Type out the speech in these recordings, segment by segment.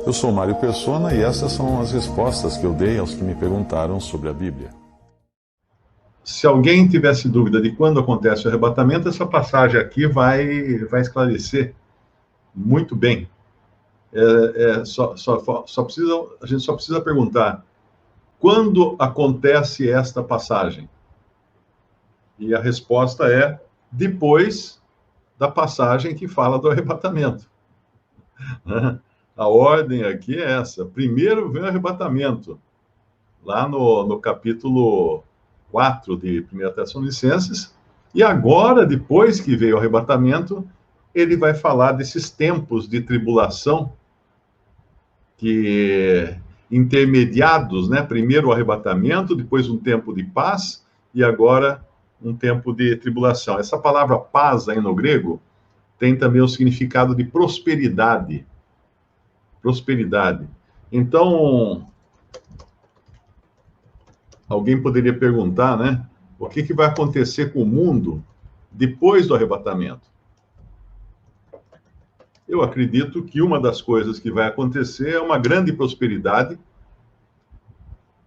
Eu sou Mário Persona e essas são as respostas que eu dei aos que me perguntaram sobre a Bíblia. Se alguém tivesse dúvida de quando acontece o arrebatamento, essa passagem aqui vai esclarecer muito bem. A gente só precisa perguntar: quando acontece esta passagem? E a resposta é depois da passagem que fala do arrebatamento. A ordem aqui é essa. Primeiro vem o arrebatamento, lá no capítulo 4 de 1 Tessalonicenses, e agora, depois que veio o arrebatamento, ele vai falar desses tempos de tribulação, que intermediados, né? Primeiro o arrebatamento, depois um tempo de paz, e agora um tempo de tribulação. Essa palavra paz aí no grego tem também o significado de prosperidade. Prosperidade. Então, alguém poderia perguntar, né? O que vai acontecer com o mundo depois do arrebatamento? Eu acredito que uma das coisas que vai acontecer é uma grande prosperidade,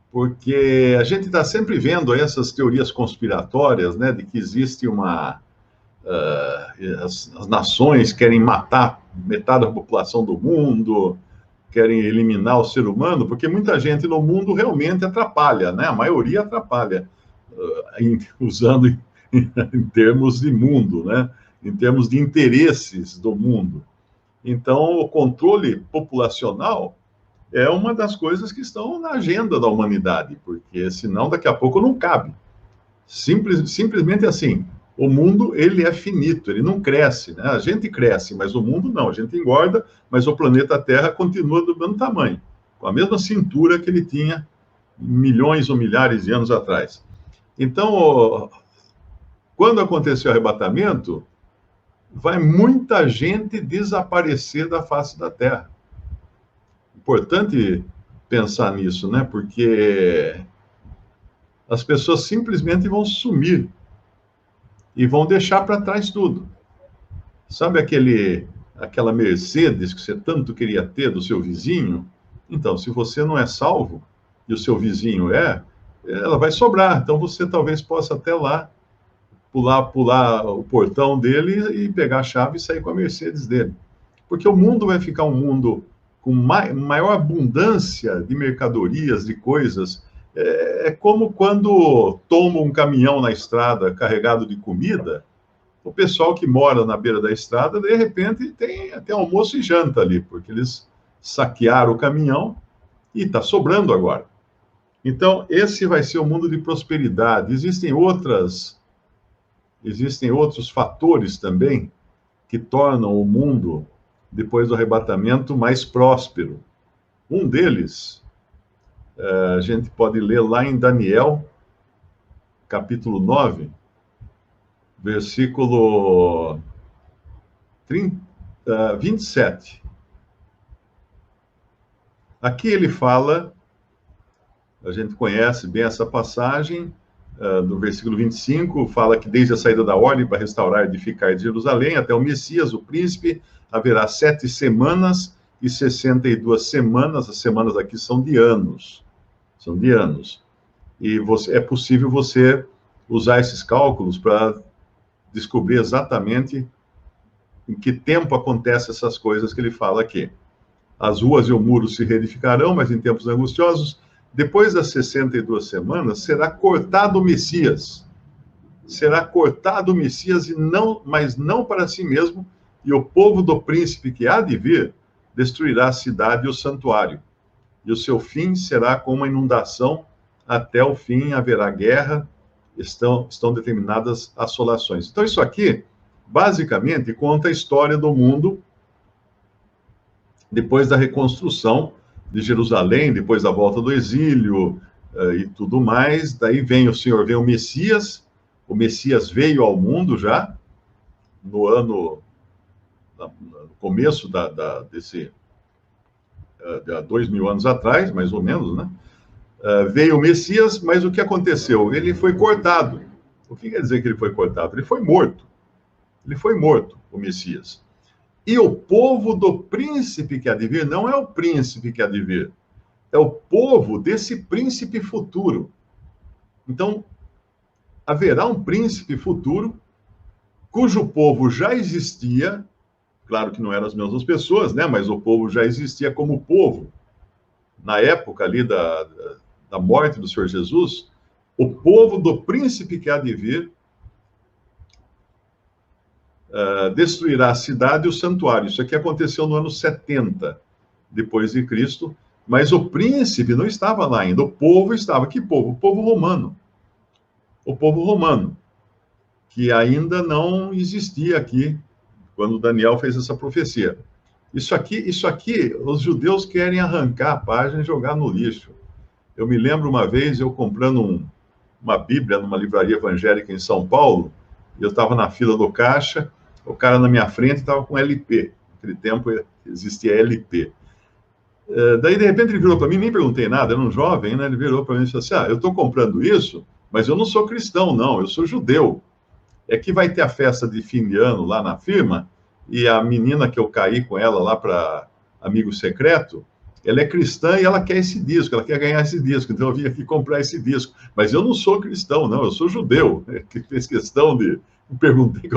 porque a gente está sempre vendo aí essas teorias conspiratórias, né, de que existe uma... as nações querem matar metade da população do mundo, querem eliminar o ser humano, porque muita gente no mundo realmente atrapalha, né? A maioria atrapalha, usando em termos de mundo, né? Em termos de interesses do mundo. Então, o controle populacional é uma das coisas que estão na agenda da humanidade, porque senão daqui a pouco não cabe. Simplesmente assim, o mundo ele é finito, ele não cresce, né? A gente cresce, mas o mundo não. A gente engorda, mas o planeta Terra continua do mesmo tamanho, com a mesma cintura que ele tinha milhões ou milhares de anos atrás. Então, quando acontecer o arrebatamento, vai muita gente desaparecer da face da Terra. Importante pensar nisso, né? Porque as pessoas simplesmente vão sumir e vão deixar para trás tudo. Sabe aquela Mercedes que você tanto queria ter do seu vizinho? Então, se você não é salvo e o seu vizinho ela vai sobrar. Então, você talvez possa até lá pular o portão dele e pegar a chave e sair com a Mercedes dele. Porque o mundo vai ficar um mundo com maior abundância de mercadorias, de coisas. É como quando toma um caminhão na estrada carregado de comida, o pessoal que mora na beira da estrada, de repente, tem até almoço e janta ali, porque eles saquearam o caminhão e está sobrando agora. Então, esse vai ser o mundo de prosperidade. Existem outros fatores também que tornam o mundo, depois do arrebatamento, mais próspero. Um deles, a gente pode ler lá em Daniel, capítulo 9, versículo 27. Aqui ele fala, a gente conhece bem essa passagem, do versículo 25, fala que desde a saída da ordem para restaurar e edificar de Jerusalém até o Messias, o príncipe, haverá 7 semanas e 62 semanas. As semanas aqui são de anos. São de anos. E é possível você usar esses cálculos para descobrir exatamente em que tempo acontecem essas coisas que ele fala aqui. As ruas e o muro se reedificarão, mas em tempos angustiosos. Depois das 62 semanas, será cortado o Messias. Será cortado o Messias, mas não para si mesmo, e o povo do príncipe que há de vir destruirá a cidade e o santuário. E o seu fim será como uma inundação, até o fim haverá guerra, estão determinadas assolações. Então, isso aqui, basicamente, conta a história do mundo depois da reconstrução de Jerusalém, depois da volta do exílio e tudo mais. Daí vem o Messias. O Messias veio ao mundo já no começo desse 2000 anos atrás, mais ou menos, né? Veio o Messias, mas o que aconteceu? Ele foi cortado. O que quer dizer que ele foi cortado? Ele foi morto. Ele foi morto, o Messias. e o povo do príncipe que há de vir, não é o príncipe que há de vir, é o povo desse príncipe futuro. Então, haverá um príncipe futuro, cujo povo já existia, claro que não eram as mesmas pessoas, né? Mas o povo já existia como povo. Na época ali da morte do Senhor Jesus, o povo do príncipe que há de vir destruirá a cidade e o santuário. Isso aqui aconteceu no ano 70 depois de Cristo, mas o príncipe não estava lá ainda, o povo estava. Que povo? O povo romano. O povo romano, que ainda não existia aqui, quando Daniel fez essa profecia. Isso aqui, os judeus querem arrancar a página e jogar no lixo. Eu me lembro uma vez, eu comprando uma Bíblia numa livraria evangélica em São Paulo, e eu estava na fila do caixa, o cara na minha frente estava com LP. Naquele tempo existia LP. Daí, de repente, ele virou para mim, nem perguntei nada, era um jovem, né? Ele virou para mim e disse assim, eu estou comprando isso, mas eu não sou cristão, não, eu sou judeu. É que vai ter a festa de fim de ano lá na firma, e a menina que eu caí com ela lá para amigo secreto, ela é cristã e ela quer esse disco, ela quer ganhar esse disco, então eu vim aqui comprar esse disco. Mas eu não sou cristão, não, eu sou judeu. Que fez questão de... Perguntei,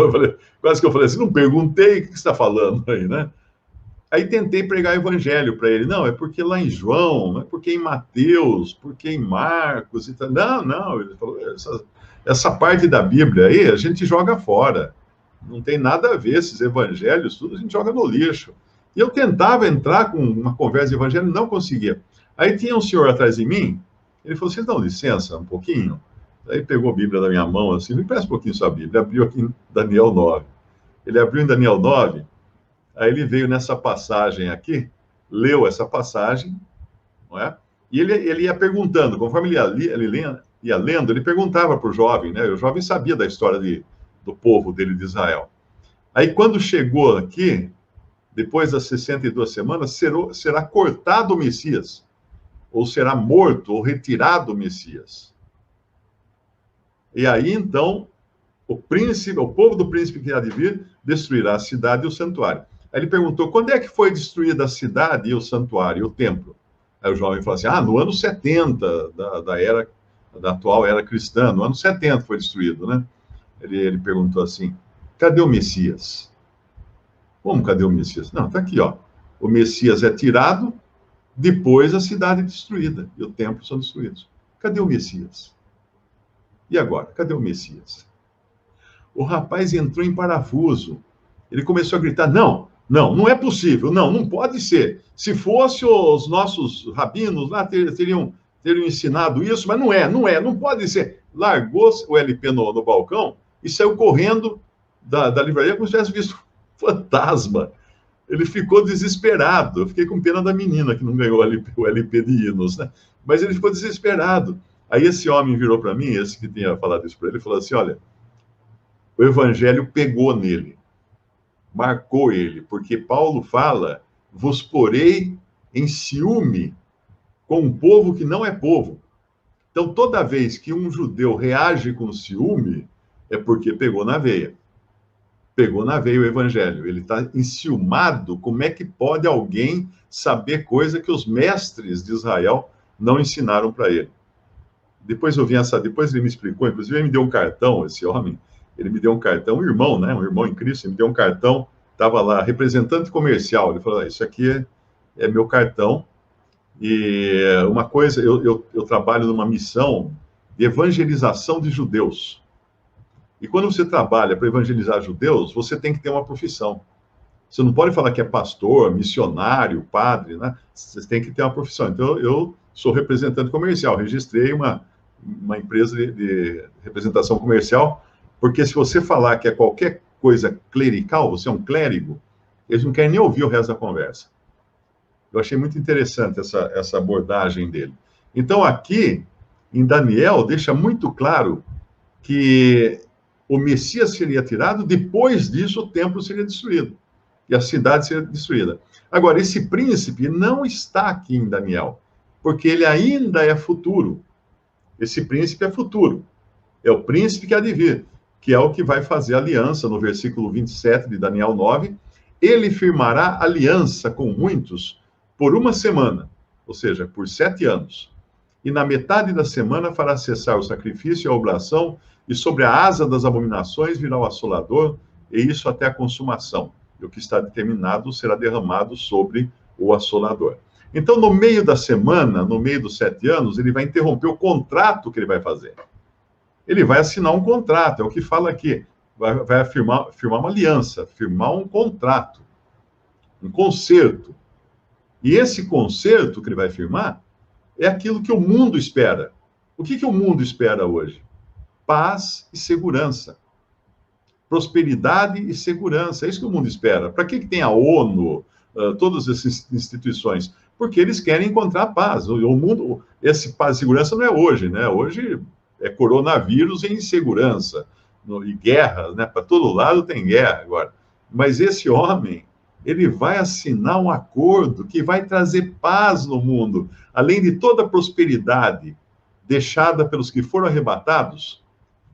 quase que eu falei assim, não perguntei, o que você está falando aí, né? Aí tentei pregar evangelho para ele. Não, é porque lá em João, é porque em Mateus, porque em Marcos. E tal. Não, ele falou, essa parte da Bíblia aí a gente joga fora. Não tem nada a ver, esses evangelhos, tudo a gente joga no lixo. E eu tentava entrar com uma conversa de evangelho, não conseguia. Aí tinha um senhor atrás de mim, ele falou assim, dá licença um pouquinho. Aí pegou a Bíblia da minha mão, assim, me presta um pouquinho sua Bíblia. Ele abriu aqui em Daniel 9. Ele abriu em Daniel 9, aí ele veio nessa passagem aqui, leu essa passagem, não é? E ele ia perguntando, conforme ele ia lendo, ele perguntava para o jovem, né? O jovem sabia da história do povo dele de Israel. Aí quando chegou aqui, depois das 62 semanas, será cortado o Messias, ou será morto, ou retirado o Messias. E aí, então, o povo do príncipe que há de vir, destruirá a cidade e o santuário. Aí ele perguntou, quando é que foi destruída a cidade e o santuário, e o templo? Aí o jovem falou assim, no ano 70 da atual era cristã, no ano 70 foi destruído, né? Ele perguntou assim, cadê o Messias? Como cadê o Messias? Não, está aqui, ó. O Messias é tirado, depois a cidade é destruída, e o templo são destruídos. Cadê o Messias? E agora? Cadê o Messias? O rapaz entrou em parafuso. Ele começou a gritar, não é possível, não pode ser. Se fosse os nossos rabinos lá, teriam ensinado isso, mas não pode ser. Largou o LP no balcão e saiu correndo da livraria como se tivesse visto fantasma. Ele ficou desesperado. Eu fiquei com pena da menina que não ganhou o LP de hinos, né? Mas ele ficou desesperado. Aí esse homem virou para mim, esse que tinha falado isso para ele, falou assim, olha, o evangelho pegou nele, marcou ele, porque Paulo fala, vos porei em ciúme com um povo que não é povo. Então, toda vez que um judeu reage com ciúme, é porque pegou na veia. Pegou na veia o evangelho. Ele está enciumado. Como é que pode alguém saber coisa que os mestres de Israel não ensinaram para ele? Depois ele me explicou, inclusive ele me deu um cartão, esse homem, ele me deu um cartão, um irmão, né? Um irmão em Cristo, ele me deu um cartão, estava lá, representante comercial. Ele falou, isso aqui é meu cartão. E uma coisa, eu trabalho numa missão de evangelização de judeus. E quando você trabalha para evangelizar judeus, você tem que ter uma profissão. Você não pode falar que é pastor, missionário, padre, né? Você tem que ter uma profissão. Então, eu sou representante comercial, registrei uma empresa de representação comercial, porque se você falar que é qualquer coisa clerical, você é um clérigo, eles não querem nem ouvir o resto da conversa. Eu achei muito interessante essa abordagem dele. Então, aqui, em Daniel, deixa muito claro que o Messias seria tirado, depois disso o templo seria destruído, e a cidade seria destruída. Agora, esse príncipe não está aqui em Daniel, porque ele ainda é futuro. Esse príncipe é futuro. É o príncipe que há de vir, que é o que vai fazer aliança no versículo 27 de Daniel 9, ele firmará aliança com muitos por uma semana, ou seja, por 7 anos. E na metade da semana fará cessar o sacrifício e a oblação, e sobre a asa das abominações virá o assolador, e isso até a consumação. E o que está determinado será derramado sobre o assolador. Então, no meio da semana, no meio dos 7 anos, ele vai interromper o contrato que ele vai fazer. Ele vai assinar um contrato, é o que fala aqui. Vai firmar uma aliança, firmar um contrato, um concerto. E esse concerto que ele vai firmar é aquilo que o mundo espera. O que o mundo espera hoje? Paz e segurança. Prosperidade e segurança. É isso que o mundo espera. Para que tem a ONU, todas essas instituições? Porque eles querem encontrar paz. O mundo, esse paz e segurança não é hoje, né? Hoje é coronavírus e insegurança. E guerra, né? Para todo lado tem guerra agora. Mas esse homem, ele vai assinar um acordo que vai trazer paz no mundo, além de toda a prosperidade deixada pelos que foram arrebatados,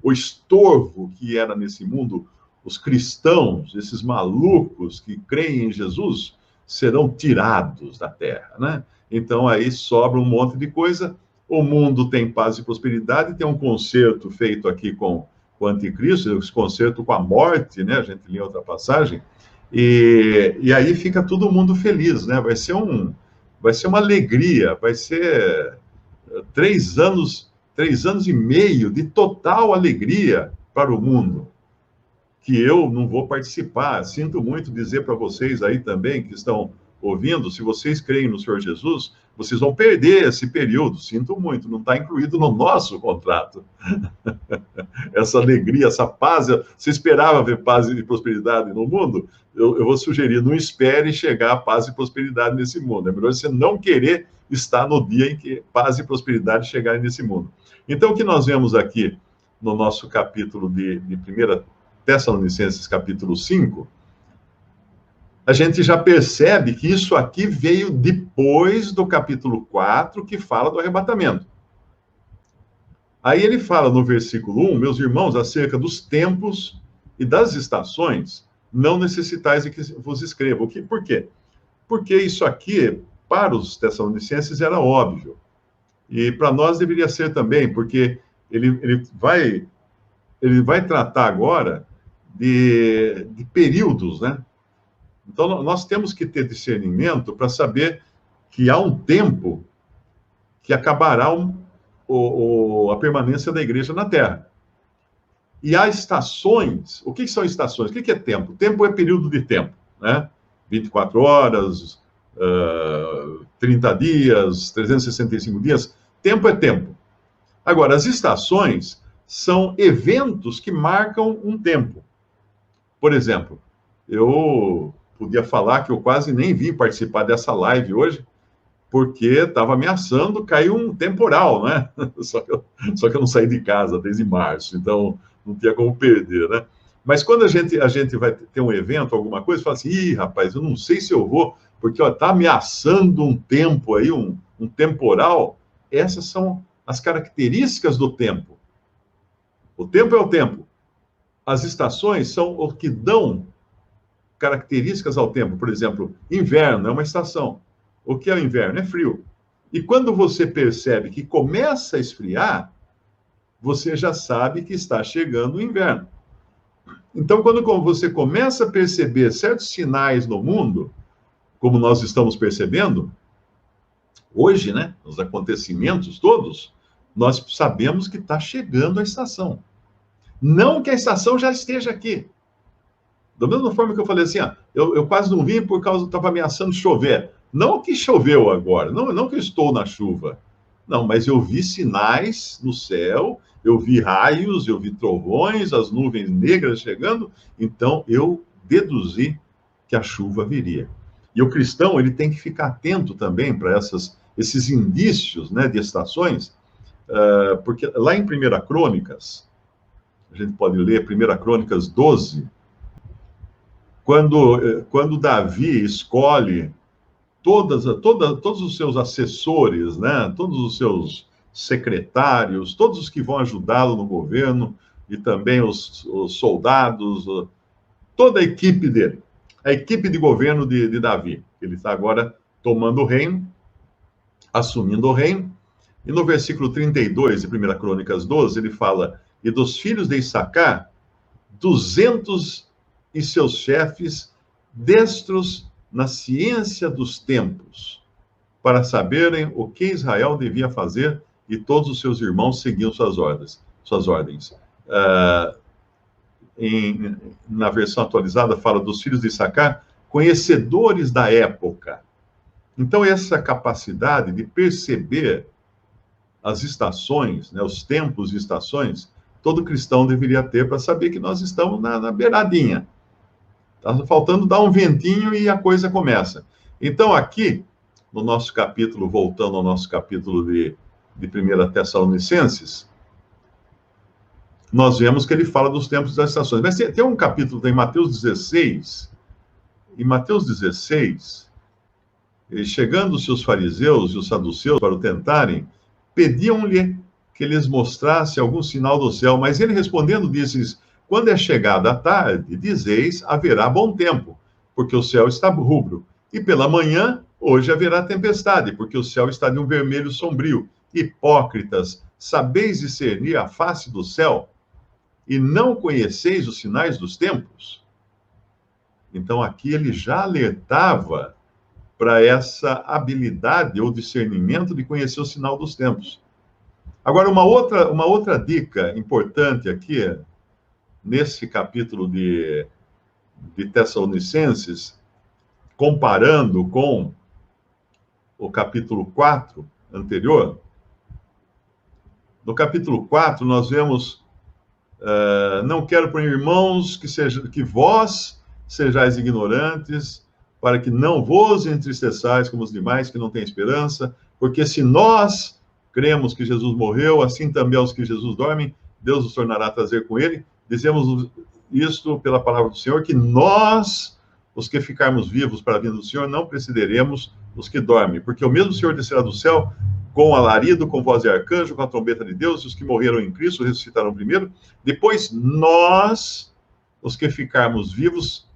o estorvo que era nesse mundo, os cristãos, esses malucos que creem em Jesus, serão tirados da terra, né? Então aí sobra um monte de coisa. O mundo tem paz e prosperidade, tem um concerto feito aqui com o anticristo, esse concerto com a morte, né? A gente lê outra passagem, e aí fica todo mundo feliz, né? Vai ser uma alegria, vai ser 3 anos e meio de total alegria para o mundo, que eu não vou participar. Sinto muito dizer para vocês aí também que estão ouvindo, se vocês creem no Senhor Jesus, vocês vão perder esse período. Sinto muito, não está incluído no nosso contrato. Essa alegria, essa paz. Você esperava ver paz e prosperidade no mundo? Eu vou sugerir, não espere chegar a paz e prosperidade nesse mundo. É melhor você não querer estar no dia em que paz e prosperidade chegarem nesse mundo. Então, o que nós vemos aqui no nosso capítulo de 1 Tessalonicenses, capítulo 5, a gente já percebe que isso aqui veio depois do capítulo 4, que fala do arrebatamento. Aí ele fala no versículo 1, meus irmãos, acerca dos tempos e das estações, não necessitais de que vos escreva. Por quê? Porque isso aqui, para os tessalonicenses, era óbvio. E para nós deveria ser também, porque ele vai tratar agora de períodos, né? Então, nós temos que ter discernimento para saber que há um tempo que acabará a permanência da igreja na Terra. E há estações. O que são estações? O que é tempo? Tempo é período de tempo, né? 24 horas, 30 dias, 365 dias. Tempo é tempo. Agora, as estações são eventos que marcam um tempo. Por exemplo, eu podia falar que eu quase nem vim participar dessa live hoje, porque estava ameaçando cair um temporal, né? Só que eu não saí de casa desde março, então não tinha como perder, né? Mas quando a gente vai ter um evento, alguma coisa, fala assim, ih, rapaz, eu não sei se eu vou, porque está ameaçando um tempo aí, um temporal. Essas são as características do tempo. O tempo é o tempo. As estações são o que dão características ao tempo. Por exemplo, inverno é uma estação. O que é o inverno? É frio. E quando você percebe que começa a esfriar, você já sabe que está chegando o inverno. Então, quando você começa a perceber certos sinais no mundo, como nós estamos percebendo, hoje, né, os acontecimentos todos, nós sabemos que está chegando a estação. Não que a estação já esteja aqui. Da mesma forma que eu falei assim, eu quase não vim por causa que estava ameaçando chover. Não que choveu agora, não que eu estou na chuva. Não, mas eu vi sinais no céu, eu vi raios, eu vi trovões, as nuvens negras chegando, então eu deduzi que a chuva viria. E o cristão, ele tem que ficar atento também para esses indícios, né, de estações, porque lá em 1 Crônicas, a gente pode ler 1 Crônicas 12, quando Davi escolhe todos os seus assessores, né, todos os seus secretários, todos os que vão ajudá-lo no governo, e também os soldados, toda a equipe dele. a equipe de governo de Davi. Ele está agora tomando o reino, assumindo o reino. E no versículo 32 de 1 Crônicas 12, ele fala: e dos filhos de Issacar, 200 e seus chefes, destros na ciência dos tempos, para saberem o que Israel devia fazer, e todos os seus irmãos seguiam suas ordens. Na versão atualizada, fala dos filhos de Issacar, conhecedores da época. Então, essa capacidade de perceber as estações, né, os tempos e estações, todo cristão deveria ter para saber que nós estamos na beiradinha. Está faltando dar um ventinho e a coisa começa. Então, aqui, no nosso capítulo, voltando ao nosso capítulo de 1 Tessalonicenses, nós vemos que ele fala dos tempos e das estações. Mas tem um capítulo em Mateus 16, em Mateus 16, chegando os seus fariseus e os saduceus para o tentarem, pediam-lhe que lhes mostrasse algum sinal do céu, mas ele respondendo disse: quando é chegada a tarde, dizeis, haverá bom tempo, porque o céu está rubro, e pela manhã, hoje haverá tempestade, porque o céu está de um vermelho sombrio. Hipócritas, sabeis discernir a face do céu, e não conheceis os sinais dos tempos? Então aqui ele já alertava para essa habilidade ou discernimento de conhecer o sinal dos tempos. Agora, uma outra dica importante aqui, nesse capítulo de Tessalonicenses, comparando com o capítulo 4 anterior, no capítulo 4 nós vemos, não quero, porém, irmãos, que vós sejais ignorantes, para que não vos entristeçais como os demais que não têm esperança, porque se nós cremos que Jesus morreu, assim também aos que Jesus dormem, Deus os tornará a trazer com ele. Dizemos isto pela palavra do Senhor, que nós, os que ficarmos vivos para a vinda do Senhor, não precederemos os que dormem, porque o mesmo Senhor descerá do céu com alarido, com voz de arcanjo, com a trombeta de Deus, e os que morreram em Cristo ressuscitarão primeiro. Depois nós, os que ficarmos vivos,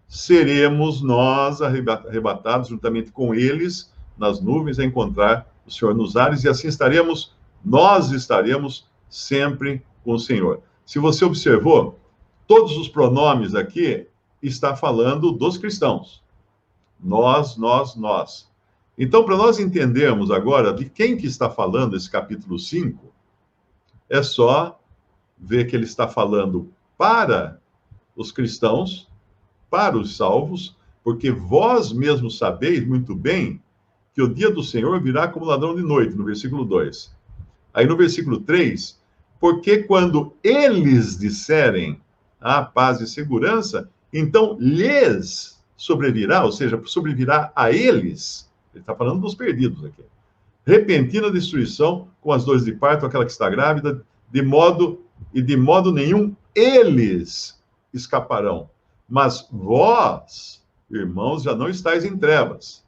seremos nós arrebatados juntamente com eles nas nuvens a encontrar o Senhor nos ares, e assim nós estaremos sempre com o Senhor. Se você observou, todos os pronomes aqui está falando dos cristãos. Nós. Então, para nós entendermos agora de quem que está falando esse capítulo 5, é só ver que ele está falando para os cristãos, para os salvos, porque vós mesmos sabeis muito bem que o dia do Senhor virá como ladrão de noite, no versículo 2. Aí no versículo 3, porque quando eles disserem a paz e segurança, então lhes sobrevirá, ou seja, sobrevirá a eles, ele está falando dos perdidos aqui, repentina destruição com as dores de parto, aquela que está grávida, de modo nenhum eles escaparão. Mas vós, irmãos, já não estáis em trevas,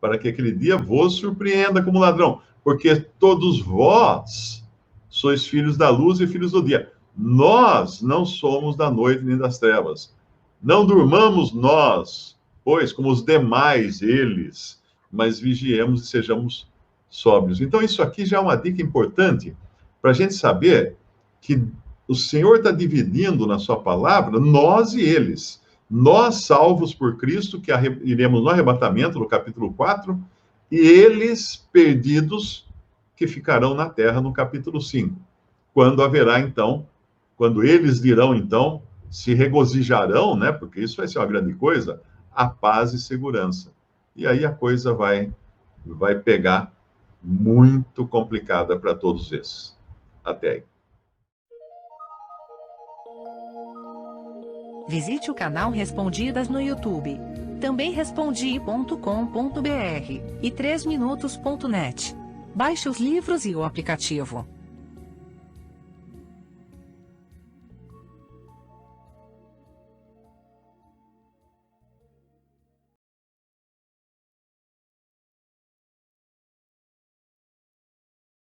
para que aquele dia vos surpreenda como ladrão, porque todos vós sois filhos da luz e filhos do dia. Nós não somos da noite nem das trevas. Não durmamos nós, pois, como os demais eles, mas vigiemos e sejamos sóbrios. Então, isso aqui já é uma dica importante para a gente saber que o Senhor está dividindo na sua palavra nós e eles. Nós, salvos por Cristo, que iremos no arrebatamento, no capítulo 4, e eles, perdidos, que ficarão na terra, no capítulo 5. Quando haverá, então, quando eles dirão, então, se regozijarão, né? Porque isso vai ser uma grande coisa, a paz e segurança. E aí a coisa vai pegar muito complicada para todos esses. Até aí. Visite o canal Respondidas no YouTube. Também respondi.com.br e 3minutos.net. Baixe os livros e o aplicativo.